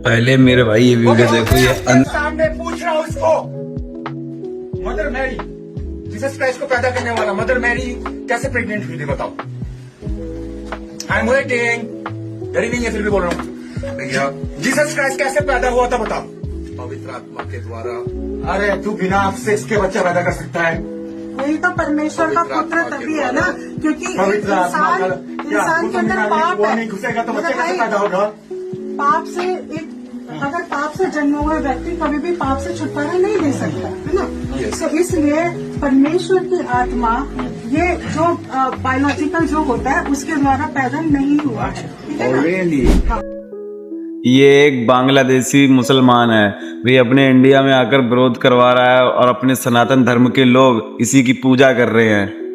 पहले मेरे भाई ये वीडियो देखो। ये सामने पूछ रहा हूँ इसको, मदर मैरी जीसस क्राइस्ट को पैदा करने वाला मदर मैरी कैसे प्रेग्नेंट हुई थी बताओ। आई एम वेटिंग, डरी नहीं है फिर भी बोल रहा हूँ भैया। जीसस क्राइस्ट कैसे पैदा हुआ था बताओ। पवित्र आत्मा के द्वारा। अरे तू बिना आपसे इसके बच्चा पैदा कर सकता है? वही तो परमेश्वर का पुत्र तभी है ना, क्योंकि इंसान के अंदर पाप है। नहीं घुसेगा तो बच्चा कैसे पैदा होगा? पाप से अगर पाप से जन्म हुआ व्यक्ति कभी भी पाप से छुटकारा नहीं दे सकता है ना। तो इसलिए परमेश्वर की आत्मा ये जो बायोलॉजिकल जो होता है उसके द्वारा पैदा नहीं हुआ है, ठीक है ना? ये एक बांग्लादेशी मुसलमान है, वे अपने इंडिया में आकर विरोध करवा रहा है और अपने सनातन धर्म के लोग इसी की पूजा कर रहे हैं।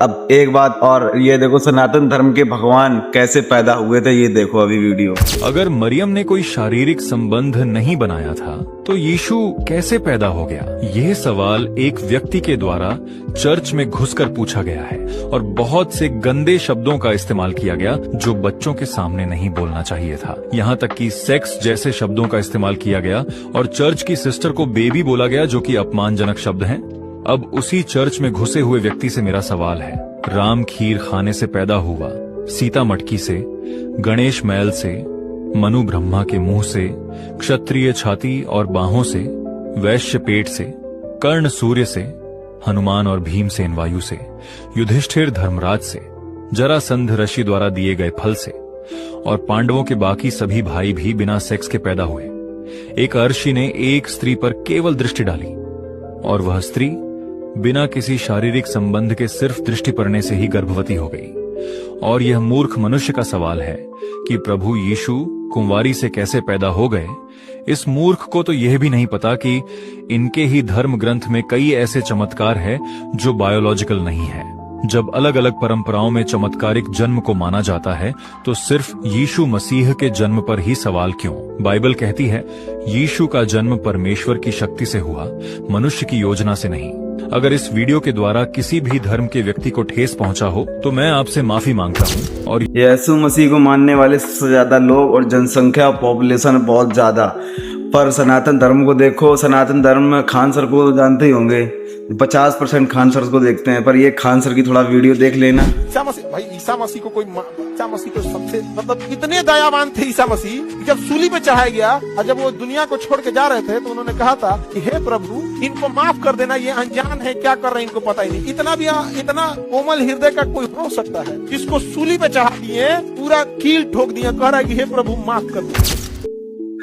अब एक बात और, ये देखो सनातन धर्म के भगवान कैसे पैदा हुए थे, ये देखो अभी वीडियो। अगर मरियम ने कोई शारीरिक संबंध नहीं बनाया था तो यीशु कैसे पैदा हो गया? यह सवाल एक व्यक्ति के द्वारा चर्च में घुसकर पूछा गया है और बहुत से गंदे शब्दों का इस्तेमाल किया गया जो बच्चों के सामने नहीं बोलना चाहिए था। यहाँ तक कि सेक्स जैसे शब्दों का इस्तेमाल किया गया और चर्च की सिस्टर को बेबी बोला गया, जो कि अपमानजनक शब्द हैं। अब उसी चर्च में घुसे हुए व्यक्ति से मेरा सवाल है, राम खीर खाने से पैदा हुआ, सीता मटकी से, गणेश मैल से, मनु ब्रह्मा के मुंह से, क्षत्रिय छाती और बाहों से, वैश्य पेट से, कर्ण सूर्य से, हनुमान और भीमसेन वायु से, युधिष्ठिर धर्मराज से, जरासंध ऋषि द्वारा दिए गए फल से, और पांडवों के बाकी सभी भाई भी बिना सेक्स के पैदा हुए। एक अर्षि ने एक स्त्री पर केवल दृष्टि डाली और वह स्त्री बिना किसी शारीरिक संबंध के सिर्फ दृष्टि पड़ने से ही गर्भवती हो गई। और यह मूर्ख मनुष्य का सवाल है कि प्रभु यीशु कुंवारी से कैसे पैदा हो गए। इस मूर्ख को तो यह भी नहीं पता कि इनके ही धर्म ग्रंथ में कई ऐसे चमत्कार हैं जो बायोलॉजिकल नहीं है। जब अलग अलग परंपराओं में चमत्कारिक जन्म को माना जाता है तो सिर्फ यीशु मसीह के जन्म पर ही सवाल क्यों? बाइबल कहती है यीशु का जन्म परमेश्वर की शक्ति से हुआ, मनुष्य की योजना से नहीं। अगर इस वीडियो के द्वारा किसी भी धर्म के व्यक्ति को ठेस पहुंचा हो तो मैं आपसे माफी मांगता हूं। और यीशु मसीह को मानने वाले सबसे ज्यादा लोग और जनसंख्या पॉपुलेशन बहुत ज्यादा, पर सनातन धर्म को देखो। सनातन धर्म में खान सर को जानते ही होंगे, 50% खान सर को देखते हैं, पर ये खान सर की थोड़ा वीडियो देख लेना। ईसा मसीह, भाई ईसा मसीह को कोई, ईसा मसीह तो सबसे मतलब इतने दयावान थे ईसा मसीह, जब सूली पे चढ़ाया गया और जब वो दुनिया को छोड़ के जा रहे थे तो उन्होंने कहा था कि हे प्रभु इनको माफ कर देना, ये अनजान है, क्या कर रहे हैं इनको पता ही नहीं। इतना कोमल हृदय का कोई हो सकता है जिसको सूली पे चढ़ा दिए, पूरा कील ठोक दिया, कह रहा है कि हे प्रभु माफ कर दो।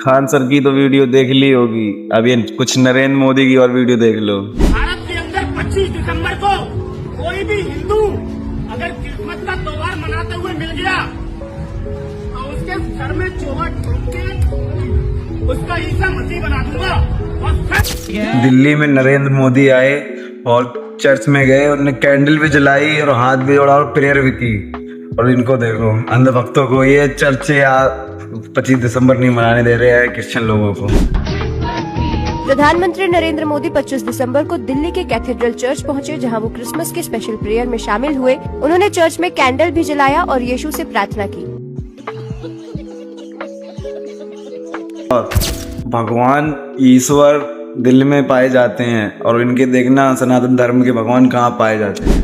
खान सर की तो वीडियो देख ली होगी, अब ये कुछ नरेंद्र मोदी की और वीडियो देख लो। भारत के अंदर 25 दिसंबर को कोई भी हिंदू अगर क्रिसमस का त्योहार मनाते हुए मिल गया तो उसके सर में चोगा ठोक के उसका ईसा मसीह बना दूंगा। और दिल्ली में नरेंद्र मोदी आए और चर्च में गए, उन्होंने कैंडल भी जलाई और हाथ भी जोड़ा और प्रेयर भी की। और इनको देखो अंधभक्तों को, ये चर्च या 25 दिसंबर नहीं मनाने दे रहे हैं क्रिश्चियन लोगों को। प्रधानमंत्री नरेंद्र मोदी 25 दिसंबर को दिल्ली के कैथेड्रल चर्च पहुंचे, जहां वो क्रिसमस के स्पेशल प्रेयर में शामिल हुए। उन्होंने चर्च में कैंडल भी जलाया और यीशु से प्रार्थना की। और भगवान ईश्वर दिल में पाए जाते हैं और इनके देखना सनातन धर्म के भगवान कहाँ पाए जाते हैं।